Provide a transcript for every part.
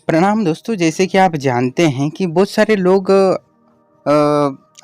प्रणाम दोस्तों। जैसे कि आप जानते हैं कि बहुत सारे लोग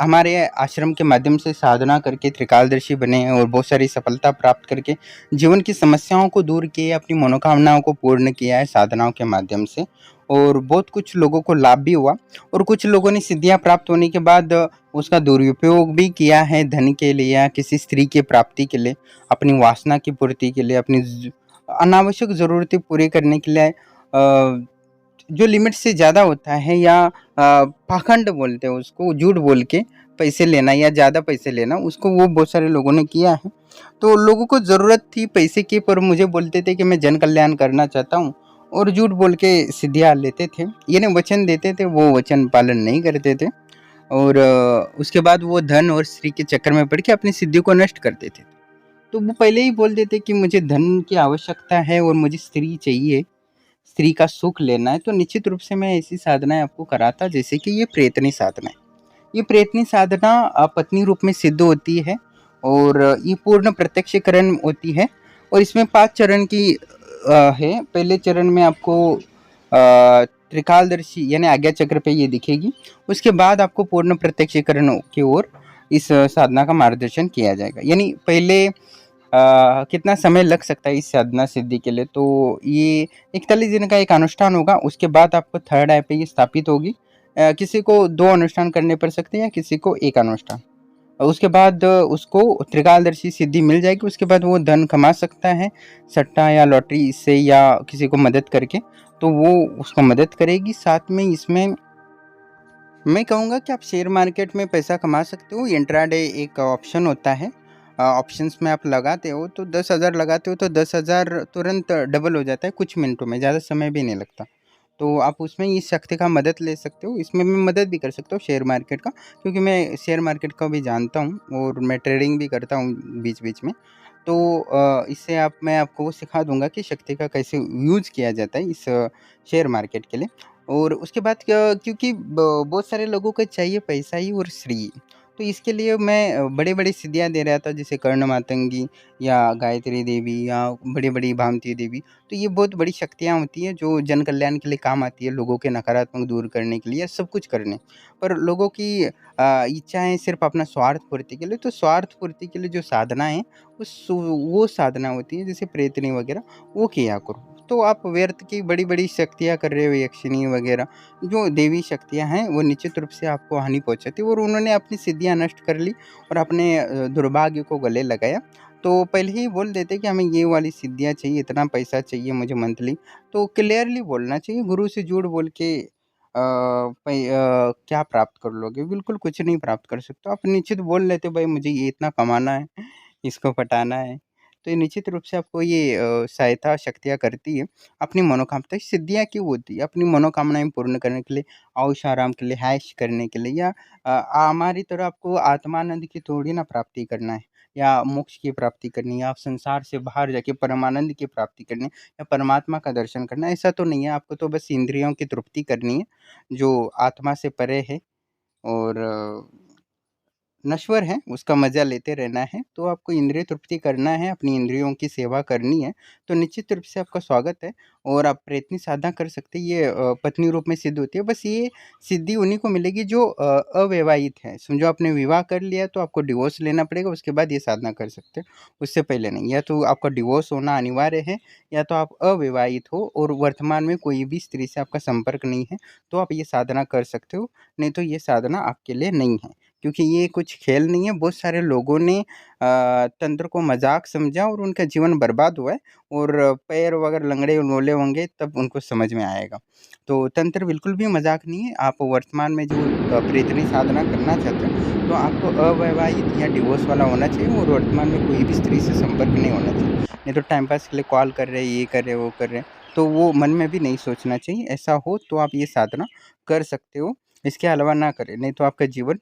हमारे आश्रम के माध्यम से साधना करके त्रिकालदर्शी बने हैं और बहुत सारी सफलता प्राप्त करके जीवन की समस्याओं को दूर किए, अपनी मनोकामनाओं को पूर्ण किया है साधनाओं के माध्यम से। और बहुत कुछ लोगों को लाभ भी हुआ और कुछ लोगों ने सिद्धियां प्राप्त होने के बाद उसका दुरुपयोग भी किया है, धन के लिए या किसी स्त्री की प्राप्ति के लिए, अपनी वासना की पूर्ति के लिए, अपनी अनावश्यक ज़रूरतें पूरी करने के लिए, जो लिमिट से ज़्यादा होता है, या पाखंड बोलते हैं उसको, झूठ बोल के पैसे लेना या ज़्यादा पैसे लेना, उसको वो बहुत सारे लोगों ने किया है। तो लोगों को ज़रूरत थी पैसे की, पर मुझे बोलते थे कि मैं जन कल्याण करना चाहता हूँ, और झूठ बोल के सिद्धियाँ लेते थे। यानी वचन देते थे, वो वचन पालन नहीं करते थे, और उसके बाद वो धन और स्त्री के चक्कर में पड़ के अपनी सिद्धि को नष्ट कर देते थे। तो वो पहले ही बोल देते कि मुझे धन की आवश्यकता है और मुझे स्त्री चाहिए, स्त्री का सुख लेना है, तो निश्चित रूप से मैं ऐसी साधनाएँ आपको कराता, जैसे कि ये प्रेतनी साधना है। ये प्रेतनी साधना पत्नी रूप में सिद्ध होती है, और ये पूर्ण प्रत्यक्षीकरण होती है, और इसमें 5 चरण की है। पहले चरण में आपको त्रिकालदर्शी यानी आज्ञा चक्र पे ये दिखेगी। उसके बाद आपको पूर्ण प्रत्यक्षीकरण की ओर इस साधना का मार्गदर्शन किया जाएगा। यानी पहले कितना समय लग सकता है इस साधना सिद्धि के लिए, तो ये 41 दिन का एक अनुष्ठान होगा। उसके बाद आपको थर्ड आई पे ये स्थापित होगी। किसी को 2 अनुष्ठान करने पड़ सकते हैं या किसी को 1 अनुष्ठान। और उसके बाद उसको त्रिकालदर्शी सिद्धि मिल जाएगी। उसके बाद वो धन कमा सकता है सट्टा या लॉटरी से, या किसी को मदद करके, तो वो उसको मदद करेगी। साथ में इसमें मैं कहूँगा कि आप शेयर मार्केट में पैसा कमा सकते हो। इंट्राडे एक ऑप्शन होता है, ऑप्शंस में आप लगाते हो तो 10,000 लगाते हो तो 10,000 तुरंत डबल हो जाता है कुछ मिनटों में, ज़्यादा समय भी नहीं लगता। तो आप उसमें इस शक्ति का मदद ले सकते हो। इसमें मैं मदद भी कर सकता हूँ शेयर मार्केट का, क्योंकि मैं शेयर मार्केट का भी जानता हूँ और मैं ट्रेडिंग भी करता हूँ बीच-बीच में। तो इससे मैं आपको वो सिखा दूँगा कि शक्ति का कैसे यूज़ किया जाता है इस शेयर मार्केट के लिए। और उसके बाद क्योंकि बहुत सारे लोगों को चाहिए पैसा ही और श्री, तो इसके लिए मैं बड़े-बड़े सिद्धियाँ दे रहा था, जैसे कर्ण मातंगी या गायत्री देवी या बड़ी-बड़ी भामती देवी। तो ये बहुत बड़ी शक्तियाँ होती हैं जो जन कल्याण के लिए काम आती है, लोगों के नकारात्मक दूर करने के लिए या सब कुछ करने। पर लोगों की इच्छाएँ सिर्फ़ अपना स्वार्थ पूर्ति के लिए, तो स्वार्थ पूर्ति के लिए जो साधना है, वो साधना होती है जैसे प्रेतनी वगैरह, वो किया करो। तो आप व्यर्थ की बड़ी-बड़ी शक्तियाँ कर रहे हो, यक्षिणी वगैरह, जो देवी शक्तियाँ हैं, वो निश्चित रूप से आपको हानि पहुँचाती है, और उन्होंने अपनी सिद्धियाँ नष्ट कर ली और अपने दुर्भाग्य को गले लगाया। तो पहले ही बोल देते कि हमें ये वाली सिद्धियाँ चाहिए, इतना पैसा चाहिए मुझे मंथली, तो क्लियरली बोलना चाहिए। गुरु से झूठ बोल के क्या प्राप्त कर लोगे? बिल्कुल कुछ नहीं प्राप्त कर सकते हो। आप निश्चित बोल लेते हो, भाई मुझे ये इतना कमाना है, इसको पटाना है। तो ये निश्चित रूप से आपको ये सहायता शक्तियाँ करती है। अपनी मनोकामना सिद्धियाँ क्यों होती है? अपनी मनोकामनाएँ पूर्ण करने के लिए, ऐश-आराम के लिए, ऐश करने के लिए, या हमारी तरह आपको आत्मानंद की थोड़ी ना प्राप्ति करना है, या मोक्ष की प्राप्ति करनी है, या आप संसार से बाहर जाके परमानंद की प्राप्ति करनी है, या परमात्मा का दर्शन करना है, ऐसा तो नहीं है। आपको तो बस इंद्रियों की तृप्ति करनी है, जो आत्मा से परे है और नश्वर है, उसका मज़ा लेते रहना है। तो आपको इंद्रिय तृप्ति करना है, अपनी इंद्रियों की सेवा करनी है, तो निश्चित रूप से आपका स्वागत है। और आप प्रयत्न साधना कर सकते हैं। ये पत्नी रूप में सिद्ध होती है। बस ये सिद्धि उन्हीं को मिलेगी जो अविवाहित हैं। समझो आपने विवाह कर लिया तो आपको डिवोर्स लेना पड़ेगा, उसके बाद ये साधना कर सकते हैं, उससे पहले नहीं। या तो आपका डिवोर्स होना अनिवार्य है, या तो आप अविवाहित हो और वर्तमान में कोई भी स्त्री से आपका संपर्क नहीं है, तो आप ये साधना कर सकते हो। नहीं तो ये साधना आपके लिए नहीं है। क्योंकि ये कुछ खेल नहीं है। बहुत सारे लोगों ने तंत्र को मज़ाक समझा और उनका जीवन बर्बाद हुआ है, और पैर वगैरह लंगड़े-लूले होंगे तब उनको समझ में आएगा। तो तंत्र बिल्कुल भी मज़ाक नहीं है। आप वर्तमान में जो प्रेतनी साधना करना चाहते हो, तो आपको अवैवाहित या डिवोर्स वाला होना चाहिए, और वर्तमान में कोई भी स्त्री से संपर्क नहीं होना चाहिए। नहीं तो टाइम पास के लिए कॉल कर रहे हैं, ये कर रहे हैं, वो कर रहे हैं, तो वो मन में भी नहीं सोचना चाहिए। ऐसा हो तो आप ये साधना कर सकते हो, इसके अलावा ना करें, नहीं तो आपका जीवन।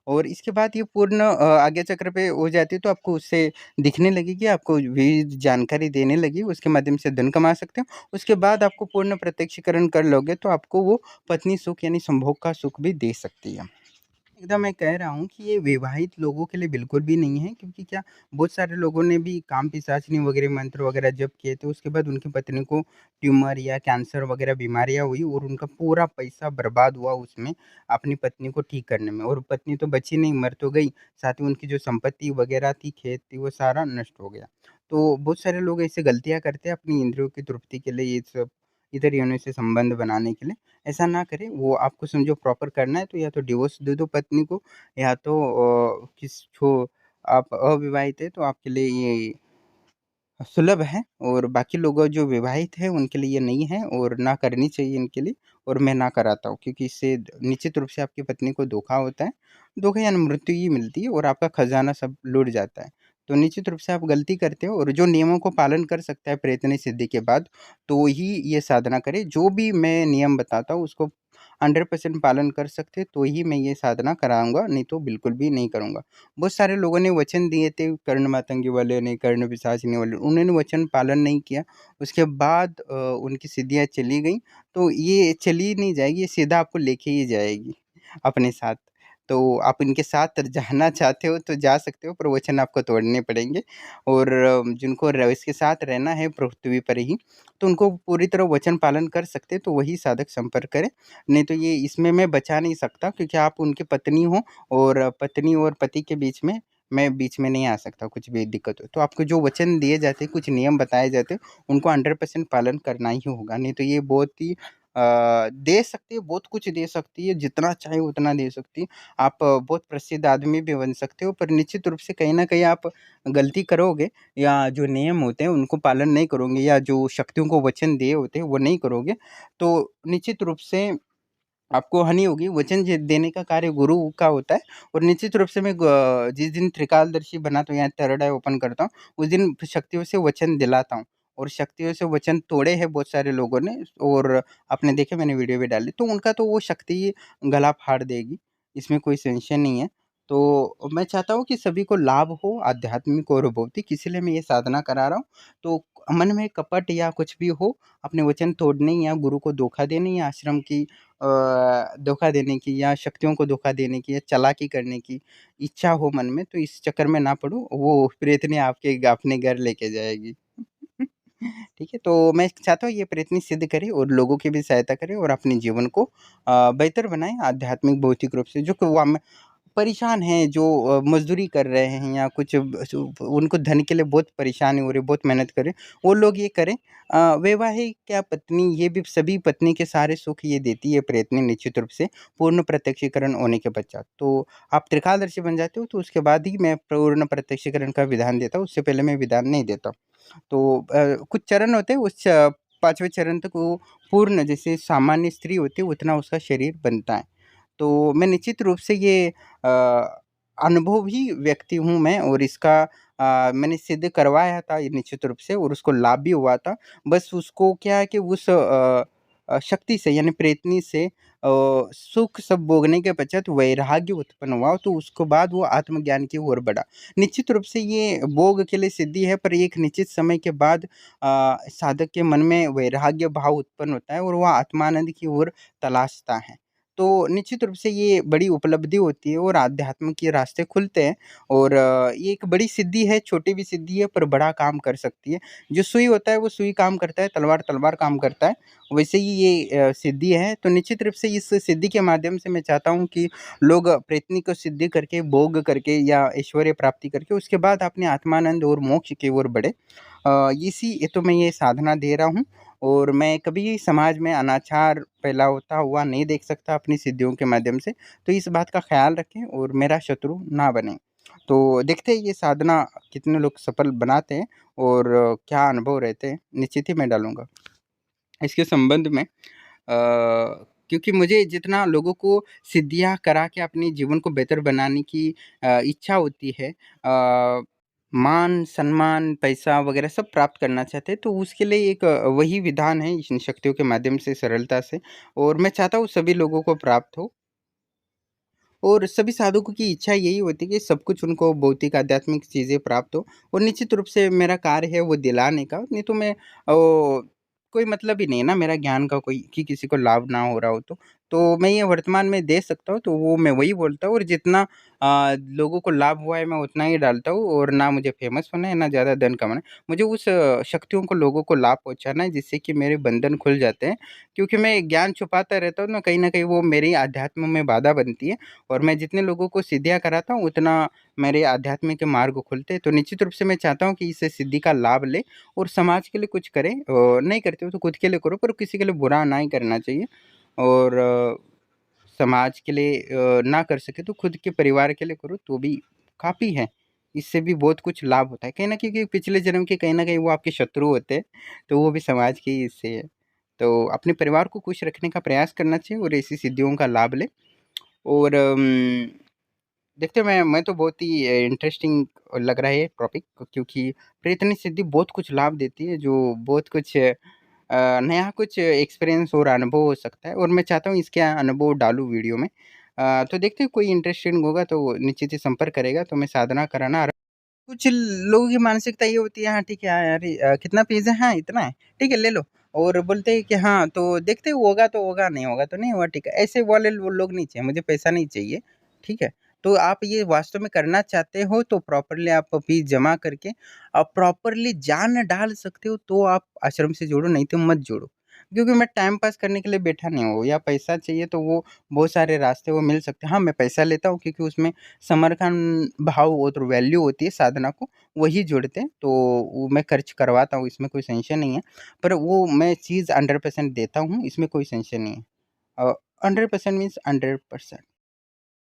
और इसके बाद ये पूर्ण आज्ञा चक्र पे हो जाती है, तो आपको उससे दिखने लगेगी, आपको विविध जानकारी देने लगी, उसके माध्यम से धन कमा सकते हो। उसके बाद आपको पूर्ण प्रत्यक्षीकरण कर लोगे तो आपको वो पत्नी सुख यानी संभोग का सुख भी दे सकती है। एकदम मैं कह रहा हूँ कि ये विवाहित लोगों के लिए बिल्कुल भी नहीं है, क्योंकि क्या बहुत सारे लोगों ने भी काम पिशाचिनी वगैरह मंत्र वगैरह जप किए थे, उसके बाद उनकी पत्नी को ट्यूमर या कैंसर वगैरह बीमारियां हुई और उनका पूरा पैसा बर्बाद हुआ उसमें अपनी पत्नी को ठीक करने में, और पत्नी तो बची नहीं, मर तो गई, साथ ही उनकी जो संपत्ति वगैरह थी, खेत थी, वो सारा नष्ट हो गया। तो बहुत सारे लोग ऐसे गलतियां करते हैं अपनी इंद्रियों की तृप्ति के लिए, ये सब इधर योनि से संबंध बनाने के लिए। ऐसा ना करें, वो आपको समझो प्रॉपर करना है तो या तो डिवोर्स दे दो पत्नी को, या तो किस छो आप अविवाहित है तो आपके लिए ये सुलभ है, और बाकी लोग जो विवाहित हैं उनके लिए ये नहीं है और ना करनी चाहिए इनके लिए, और मैं ना कराता हूँ, क्योंकि इससे निश्चित रूप से आपकी पत्नी को धोखा होता है। धोखा या मृत्यु ही मिलती है और आपका खजाना सब लूट जाता है। तो निश्चित रूप से आप गलती करते हो, और जो नियमों को पालन कर सकता है प्रयत्न सिद्धि के बाद, तो ही ये साधना करे। जो भी मैं नियम बताता हूँ उसको 100% पालन कर सकते तो ही मैं ये साधना कराऊंगा, नहीं तो बिल्कुल भी नहीं करूंगा। बहुत सारे लोगों ने वचन दिए थे, कर्ण मातंगी वाले ने, कर्ण पिशाचिनी वाले, उन्होंने वचन पालन नहीं किया। उसके बाद उनकी सिद्धियाँ चली गई। तो ये चली नहीं जाएगी, ये सीधा आपको लेके ही जाएगी अपने साथ। तो आप इनके साथ जाना चाहते हो तो जा सकते हो, पर वचन आपको तोड़ने पड़ेंगे। और जिनको इसके साथ रहना है पृथ्वी पर ही, तो उनको पूरी तरह वचन पालन कर सकते हैं, तो वही साधक संपर्क करें। नहीं तो ये इसमें मैं बचा नहीं सकता, क्योंकि आप उनकी पत्नी हो, और पत्नी और पति के बीच में मैं बीच में नहीं आ सकता, कुछ भी दिक्कत हो। तो आपको जो वचन दिए जाते हैं, कुछ नियम बताए जाते हैं, उनको 100% पालन करना ही होगा। नहीं तो ये बहुत ही दे सकती है, बहुत कुछ दे सकती है, जितना चाहे उतना दे सकती है। आप बहुत प्रसिद्ध आदमी भी बन सकते हो, पर निश्चित रूप से कहीं न कहीं आप गलती करोगे, या जो नियम होते हैं उनको पालन नहीं करोगे, या जो शक्तियों को वचन दिए होते हैं वो नहीं करोगे, तो निश्चित रूप से आपको हानि होगी। वचन देने का कार्य गुरु का होता है। और निश्चित रूप से मैं जिस दिन त्रिकालदर्शी बनाता हूँ या थर्ड आई ओपन करता हूँ, उस दिन शक्तियों से वचन दिलाता हूँ, और शक्तियों से वचन तोड़े हैं बहुत सारे लोगों ने, और आपने देखे, मैंने वीडियो भी डाली, तो उनका तो वो शक्ति गला फाड़ देगी, इसमें कोई संशय नहीं है। तो मैं चाहता हूँ कि सभी को लाभ हो, आध्यात्मिक और भौतिक, इसीलिए मैं ये साधना करा रहा हूँ। तो मन में कपट या कुछ भी हो, अपने वचन तोड़ने या गुरु को धोखा देने या आश्रम की धोखा देने की, या शक्तियों को धोखा देने की, या चालाकी करने की इच्छा हो मन में, तो इस चक्कर में ना पड़ो, वो प्रेतनी आपके अपने घर लेके जाएगी। ठीक है, तो मैं चाहता हूँ ये प्रयत्न सिद्ध करें और लोगों की भी सहायता करें, और अपने जीवन को बेहतर बनाएँ आध्यात्मिक, भौतिक रूप से। जो कि वाम परेशान हैं, जो मज़दूरी कर रहे हैं, या कुछ जो उनको धन के लिए बहुत परेशानी हो रही है, बहुत मेहनत कर रहे हैं, वो लोग ये करें। वैवाहिक क्या पत्नी, ये भी सभी पत्नी के सारे सुख ये देती है प्रयत्न, निश्चित रूप से पूर्ण प्रत्यक्षीकरण होने के पश्चात। तो आप त्रिकालदर्शी बन जाते हो, तो उसके बाद ही मैं पूर्ण प्रत्यक्षीकरण का विधान देता हूँ, उससे पहले मैं विधान नहीं देता। तो कुछ चरण होते हैं, उस 5वें चरण तक वो पूर्ण, जैसे सामान्य स्त्री होती है उतना उसका शरीर बनता है। तो मैं निश्चित रूप से ये अनुभवी व्यक्ति हूँ मैं, और इसका मैंने सिद्ध करवाया था ये निश्चित रूप से, और उसको लाभ भी हुआ था। बस उसको क्या है कि उस शक्ति से, यानी प्रेतनी से सुख सब भोगने के पश्चात वैराग्य उत्पन्न हुआ, तो उसके बाद वो आत्मज्ञान की ओर बढ़ा। निश्चित रूप से ये भोग के लिए सिद्धि है, पर एक निश्चित समय के बाद साधक के मन में वैराग्य भाव उत्पन्न होता है, और वह आत्मानंद की ओर तलाशता है। तो निश्चित रूप से ये बड़ी उपलब्धि होती है, और आध्यात्म के रास्ते खुलते हैं। और ये एक बड़ी सिद्धि है, छोटी भी सिद्धि है, पर बड़ा काम कर सकती है। जो सुई होता है वो सुई काम करता है, तलवार तलवार काम करता है, वैसे ही ये सिद्धि है। तो निश्चित रूप से इस सिद्धि के माध्यम से मैं चाहता हूँ कि लोग प्रयत्न को सिद्धि करके, भोग करके, या ऐश्वर्य प्राप्ति करके, उसके बाद अपने आत्मानंद और मोक्ष की ओर बढ़े। इसी ये तो मैं ये साधना दे रहा हूँ, और मैं कभी समाज में अनाचार फैलाता हुआ नहीं देख सकता अपनी सिद्धियों के माध्यम से। तो इस बात का ख़्याल रखें और मेरा शत्रु ना बने। तो देखते हैं ये साधना कितने लोग सफल बनाते हैं, और क्या अनुभव रहते हैं, निश्चित ही मैं डालूँगा। इसके संबंध में क्योंकि मुझे जितना लोगों को सिद्धियाँ करा के अपने जीवन को बेहतर बनाने की इच्छा होती है, मान, सम्मान, पैसा वगैरह सब प्राप्त करना चाहते हैं, तो उसके लिए एक वही विधान है इन शक्तियों के माध्यम से, सरलता से, और मैं चाहता हूँ सभी लोगों को प्राप्त हो। और सभी साधकों की इच्छा यही होती है कि सब कुछ उनको भौतिक आध्यात्मिक चीज़ें प्राप्त हो, और निश्चित रूप से मेरा कार्य है वो दिलाने का, नहीं तो मैं कोई मतलब ही नहीं है ना मेरा ज्ञान का, कोई कि किसी को लाभ ना हो रहा हो तो। तो मैं ये वर्तमान में दे सकता हूँ, तो वो मैं वही बोलता हूँ और जितना लोगों को लाभ हुआ है मैं उतना ही डालता हूँ और ना मुझे फ़ेमस होना है, ना ज़्यादा धन कमाना है। मुझे उस शक्तियों को लोगों को लाभ पहुँचाना है जिससे कि मेरे बंधन खुल जाते हैं। क्योंकि मैं ज्ञान छुपाता रहता हूँ ना, कहीं न कहीं वो मेरी आध्यात्म में बाधा बनती है और मैं जितने लोगों को सिद्धियाँ कराता हूँ उतना मेरे आध्यात्म के मार्ग खुलते हैं। तो निश्चित रूप से मैं चाहता हूँ कि इस सिद्धि का लाभ लें और समाज के लिए कुछ करें। नहीं करते हो तो खुद के लिए करो, पर किसी के लिए बुरा ना ही करना चाहिए और समाज के लिए ना कर सके तो खुद के परिवार के लिए करो तो भी काफ़ी है। इससे भी बहुत कुछ लाभ होता है। कहीं न कहीं क्योंकि पिछले जन्म के कहीं न कहीं वो आपके शत्रु होते हैं, तो वो भी समाज के ही हिस्से हैं। तो अपने परिवार को खुश रखने का प्रयास करना चाहिए और ऐसी सिद्धियों का लाभ लें और देखते हैं मैं तो बहुत ही इंटरेस्टिंग लग रहा है ये टॉपिक, क्योंकि प्रेतनी सिद्धि बहुत कुछ लाभ देती है, जो बहुत कुछ नया कुछ एक्सपीरियंस और अनुभव हो सकता है और मैं चाहता हूँ इसके अनुभव डालूँ वीडियो में। तो देखते हैं कोई इंटरेस्टेड होगा तो निश्चित ही संपर्क करेगा, तो मैं साधना कराना कुछ लोगों की मानसिकता ये होती है, हाँ ठीक है, हाँ अरे कितना फीस है? हाँ इतना है, ठीक है ले लो। और बोलते हैं कि हाँ तो देखते हैं होगा तो होगा, नहीं होगा तो नहीं होगा, ठीक है। ऐसे वाले वो लोग नहीं चाहिए, मुझे पैसा नहीं चाहिए, ठीक है। तो आप ये वास्तव में करना चाहते हो तो प्रॉपर्ली आप फीस जमा करके आप प्रॉपर्ली जान डाल सकते हो तो आप आश्रम से जोड़ो, नहीं तो मत जोड़ो। क्योंकि मैं टाइम पास करने के लिए बैठा नहीं हूँ, या पैसा चाहिए तो वो बहुत सारे रास्ते वो मिल सकते हैं। हाँ, मैं पैसा लेता हूँ क्योंकि उसमें समर्थन भाव और वैल्यू होती है साधना को, वही जोड़ते हैं, तो वो मैं खर्च करवाता हूँ, इसमें कोई संशय नहीं है। पर वो मैं चीज़ 100% देता हूँ, इसमें कोई संशय नहीं है। 100% मीन्स 100%।